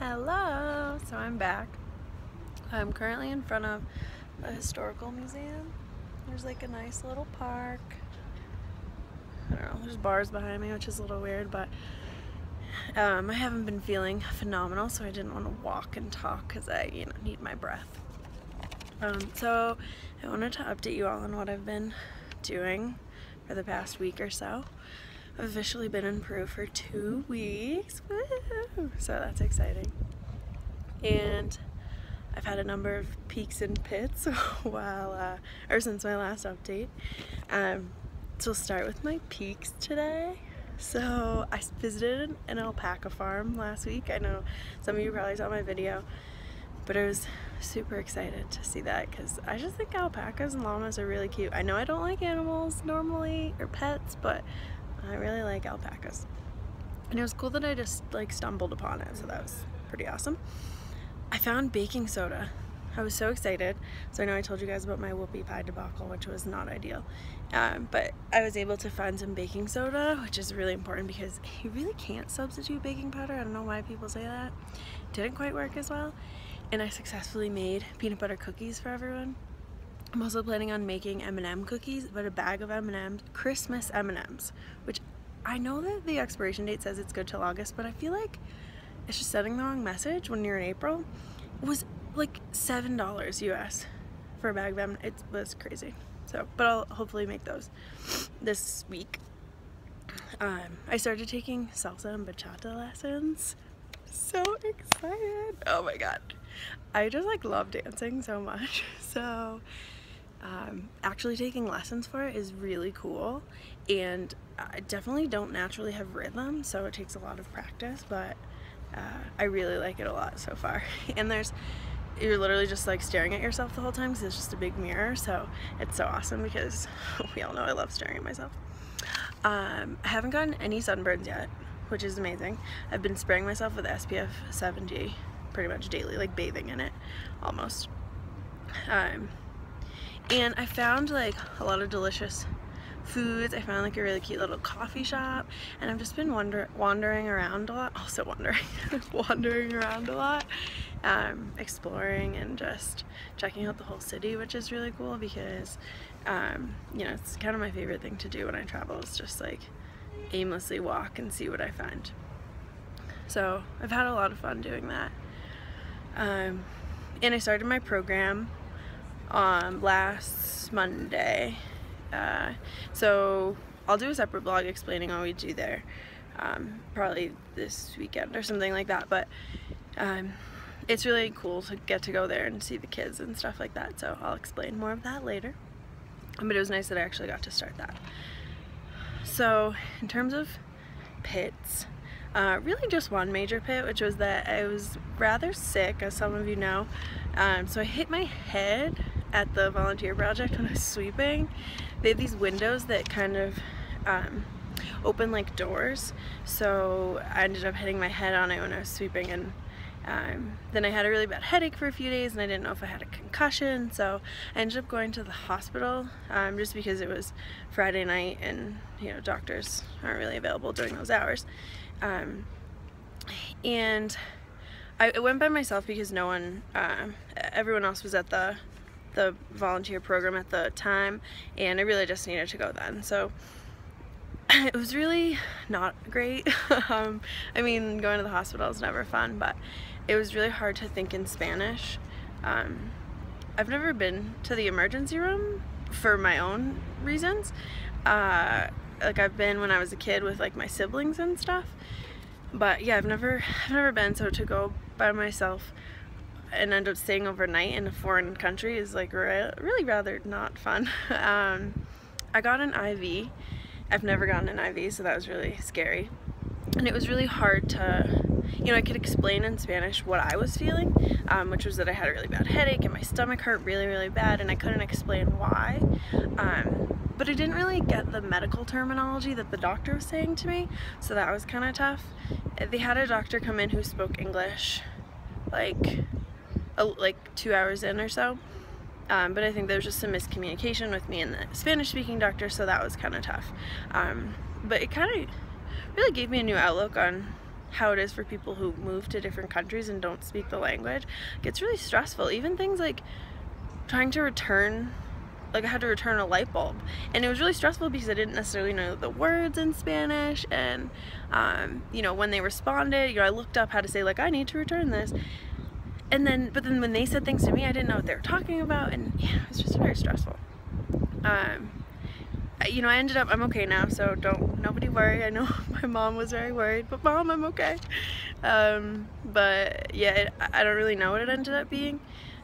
Hello! So I'm back. I'm currently in front of a historical museum. There's like a nice little park. I don't know, there's bars behind me, which is a little weird, but I haven't been feeling phenomenal, so I didn't want to walk and talk because I, need my breath. So I wanted to update you all on what I've been doing for the past week or so. I've officially been in Peru for 2 weeks, woo! So that's exciting. And I've had a number of peaks and pits while, or since my last update. So we'll start with my peaks today. So I visited an alpaca farm last week. I know some of you probably saw my video, but I was super excited to see that because I just think alpacas and llamas are really cute. I know I don't like animals normally, or pets, but I really like alpacas. And it was cool that I just stumbled upon it, so that was pretty awesome. I found baking soda. I was so excited. So I know I told you guys about my whoopie pie debacle, which was not ideal. But I was able to find some baking soda, which is really important because you really can't substitute baking powder. I don't know why people say that. It didn't quite work as well. And I successfully made peanut butter cookies for everyone. I'm also planning on making M&M cookies, but a bag of M&M's, Christmas M&M's, which I know that the expiration date says it's good till August, but I feel like it's just sending the wrong message when you're in April. It was like $7 US for a bag of M&M's. It was crazy. So, but I'll hopefully make those this week. I started taking salsa and bachata lessons. So excited. Oh my god. I just love dancing so much. So actually taking lessons for it is really cool, and I definitely don't naturally have rhythm, so it takes a lot of practice, but I really like it a lot so far. And you're literally just staring at yourself the whole time because it's just a big mirror, so it's so awesome because we all know I love staring at myself. I haven't gotten any sunburns yet, which is amazing. I've been spraying myself with SPF 70 pretty much daily, bathing in it almost. And I found a lot of delicious foods. I found a really cute little coffee shop, and I've just been wandering around a lot. Also wandering around a lot, exploring and just checking out the whole city, which is really cool because it's kind of my favorite thing to do when I travel, is just aimlessly walk and see what I find. So I've had a lot of fun doing that. And I started my program last Monday, so I'll do a separate blog explaining all we do there, probably this weekend or something like that, but it's really cool to get to go there and see the kids and stuff like that, so I'll explain more of that later. But it was nice that I actually got to start that. So in terms of pits, really just one major pit, which was that I was rather sick, as some of you know. So I hit my head at the volunteer project when I was sweeping. They have these windows that kind of open like doors, so I ended up hitting my head on it when I was sweeping, and then I had a really bad headache for a few days, and I didn't know if I had a concussion, so I ended up going to the hospital just because it was Friday night and doctors aren't really available during those hours. And I went by myself because no one, everyone else was at the volunteer program at the time, and I really just needed to go then. So it was really not great. I mean, going to the hospital is never fun, but it was really hard to think in Spanish. I've never been to the emergency room for my own reasons. I've been when I was a kid with my siblings and stuff, but yeah, I've never been, so to go by myself and end up staying overnight in a foreign country is really rather not fun. I got an IV. I've never gotten an IV, so that was really scary, and it was really hard to, I could explain in Spanish what I was feeling, which was that I had a really bad headache and my stomach hurt really, really bad, and I couldn't explain why. But I didn't really get the medical terminology that the doctor was saying to me, so that was kind of tough. They had a doctor come in who spoke English 2 hours in or so, but I think there was just some miscommunication with me and the Spanish-speaking doctor, so that was kind of tough. But it kind of really gave me a new outlook on how it is for people who move to different countries and don't speak the language. It gets really stressful. Even things like trying to return, like I had to return a light bulb, and it was really stressful because I didn't necessarily know the words in Spanish, and you know, when they responded, you know, I looked up how to say like, I need to return this, and then but then when they said things to me, I didn't know what they were talking about, and yeah, it was just very stressful. You know, I ended up, I'm okay now, so nobody worry. I know my mom was very worried, but Mom, I'm okay. But yeah, I don't really know what it ended up being.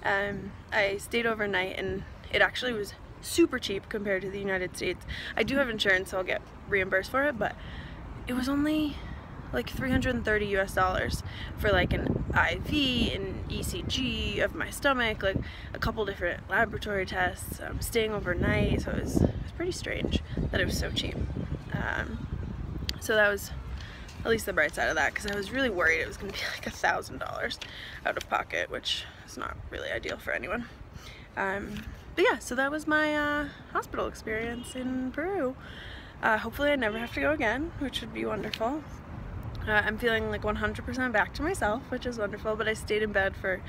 I stayed overnight, and it actually was super cheap compared to the United States. I do have insurance, so I'll get reimbursed for it, but it was only like $330 US for like an IV, an ECG of my stomach, like a couple different laboratory tests, staying overnight, so it was pretty strange that it was so cheap. So that was at least the bright side of that, because I was really worried it was going to be like $1,000 out of pocket, which is not really ideal for anyone. But yeah, so that was my hospital experience in Peru. Hopefully I never have to go again, which would be wonderful. I'm feeling like 100% back to myself, which is wonderful, but I stayed in bed for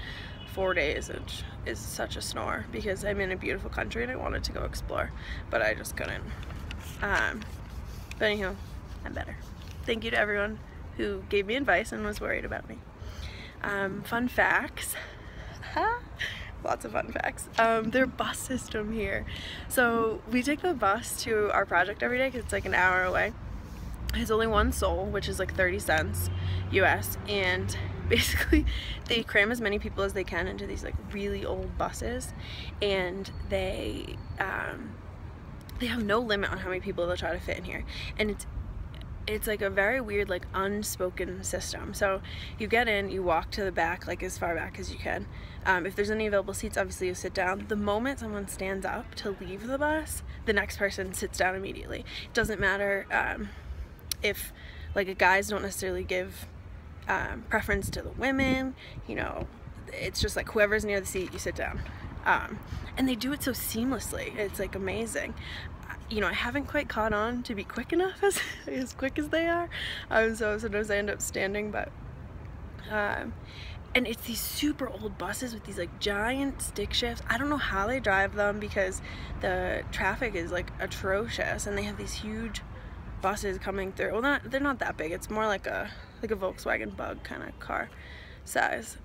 4 days, which is such a snore because I'm in a beautiful country and I wanted to go explore, but I just couldn't. But anyhow, I'm better. Thank you to everyone who gave me advice and was worried about me. Fun facts. Lots of fun facts. Their bus system here. So we take the bus to our project every day because it's like an hour away. It's only one soul, which is like 30 cents US, and basically they cram as many people as they can into these like really old buses, and they have no limit on how many people they'll try to fit in here, and it's like a very weird, like unspoken system. So you get in, you walk to the back, like as far back as you can. If there's any available seats, obviously you sit down. The moment someone stands up to leave the bus, the next person sits down immediately. It doesn't matter if like guys don't necessarily give preference to the women, you know, it's just like whoever's near the seat, you sit down. And they do it so seamlessly. It's like amazing. You know, I haven't quite caught on to be quick enough as quick as they are. So sometimes I end up standing, but and it's these super old buses with these like giant stick shifts. I don't know how they drive them because the traffic is like atrocious, and they have these huge buses coming through. Well, they're not that big. It's more like a Volkswagen Bug kind of car size.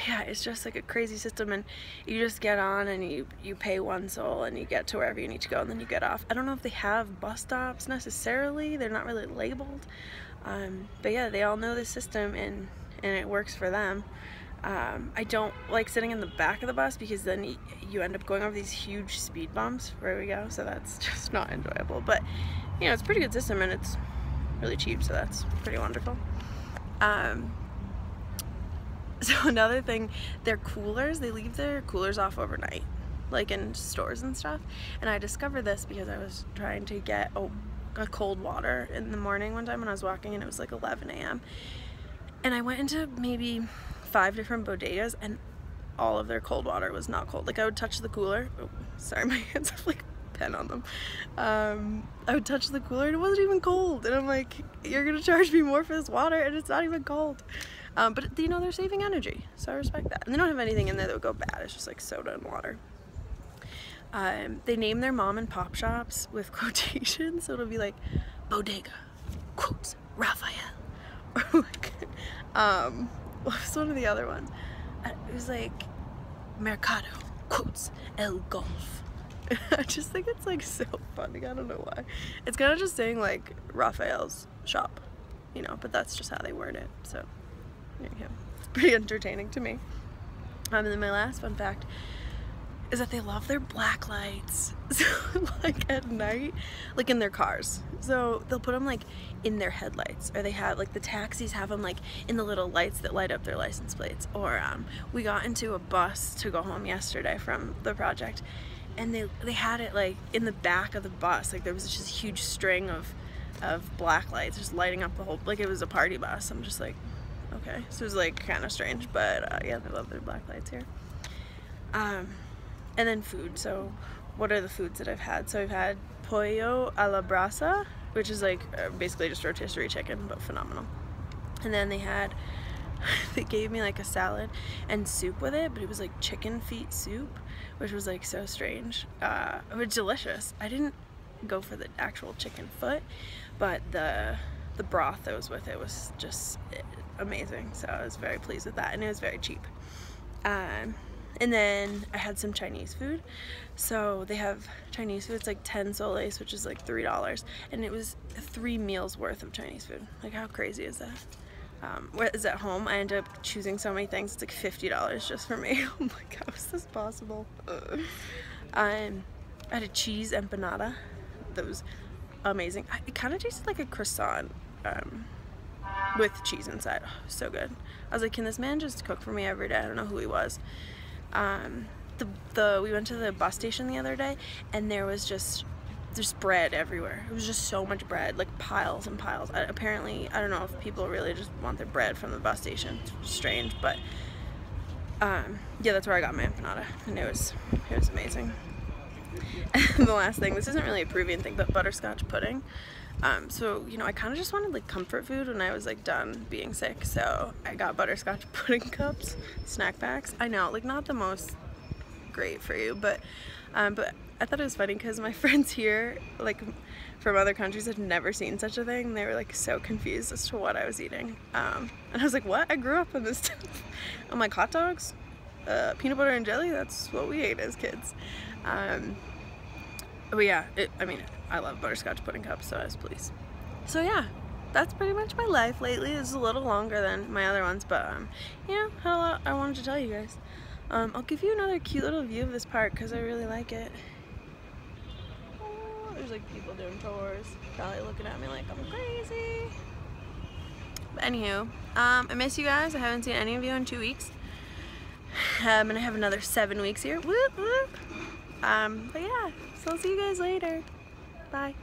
Yeah, it's just like a crazy system, and you just get on and you pay one soul and you get to wherever you need to go, and then you get off. I don't know if they have bus stops necessarily. They're not really labeled. But yeah, they all know the system, and it works for them. I don't like sitting in the back of the bus because then you end up going over these huge speed bumps where we go, so that's just not enjoyable. But you know, it's a pretty good system, and it's really cheap, so that's pretty wonderful. So another thing, their coolers, they leave their coolers off overnight, like in stores and stuff. And I discovered this because I was trying to get a cold water in the morning one time when I was walking, and it was like 11 a.m. And I went into maybe 5 different bodegas, and all of their cold water was not cold. Like I would touch the cooler. Oh, sorry, my hands have like pen on them. I would touch the cooler and it wasn't even cold, and I'm like, you're gonna charge me more for this water and it's not even cold. But you know, they're saving energy, so I respect that. And they don't have anything in there that would go bad. It's just like soda and water. They name their mom and pop shops with quotations, so it'll be like bodega quotes Raphael, or like what was one of the other ones? It was like Mercado quotes El Golf. I just think it's like so funny. I don't know why. It's kind of just saying like Raphael's shop, you know, but that's just how they word it. So there you go. It's pretty entertaining to me. And then my last fun fact is that they love their black lights. So like at night, like in their cars. So they'll put them like in their headlights, or they have like the taxis have them like in the little lights that light up their license plates. Or we got into a bus to go home yesterday from the project, and they had it like in the back of the bus. Like there was just a huge string of black lights just lighting up the whole, like it was a party bus. I'm just like, okay. So it was like kind of strange, but yeah, they love their black lights here. And then food. So what are the foods that I've had? So I've had pollo a la brasa, which is like basically just rotisserie chicken, but phenomenal. And then they gave me like a salad and soup with it, but it was like chicken feet soup, which was like so strange. It was delicious. I didn't go for the actual chicken foot, but the broth that was with it was just amazing, so I was very pleased with that, and it was very cheap. And then I had some Chinese food. So they have Chinese food, it's like 10 soles, which is like $3, and it was 3 meals worth of Chinese food. Like, how crazy is that? Whereas at home, I ended up choosing so many things, it's like $50 just for me. I'm like, how is this possible? I had a cheese empanada that was amazing. It kind of tasted like a croissant with cheese inside. Oh, so good. I was like, can this man just cook for me every day? I don't know who he was. We went to the bus station the other day, and there's bread everywhere. It was just so much bread, like piles and piles. Apparently, I don't know if people really just want their bread from the bus station. It's strange, but yeah, that's where I got my empanada, and it was amazing. And the last thing, this isn't really a Peruvian thing, but butterscotch pudding. So, you know, I kind of just wanted like comfort food when I was like done being sick, so I got butterscotch pudding cups, snack packs. I know, like, not the most great for you, but I thought it was funny because my friends here, like from other countries, had never seen such a thing. They were like so confused as to what I was eating, and I was like, what? I grew up on this stuff. I'm like, hot dogs, peanut butter and jelly, that's what we ate as kids. But yeah, I mean, I love butterscotch pudding cups, so I was pleased. So yeah, that's pretty much my life lately. This is a little longer than my other ones, but you know, had a lot I wanted to tell you guys. I'll give you another cute little view of this park because I really like it. Oh, there's like people doing tours, probably looking at me like I'm crazy. But anywho, I miss you guys. I haven't seen any of you in 2 weeks. And I have another 7 weeks here. Whoop, whoop. But yeah, so I'll see you guys later. Bye.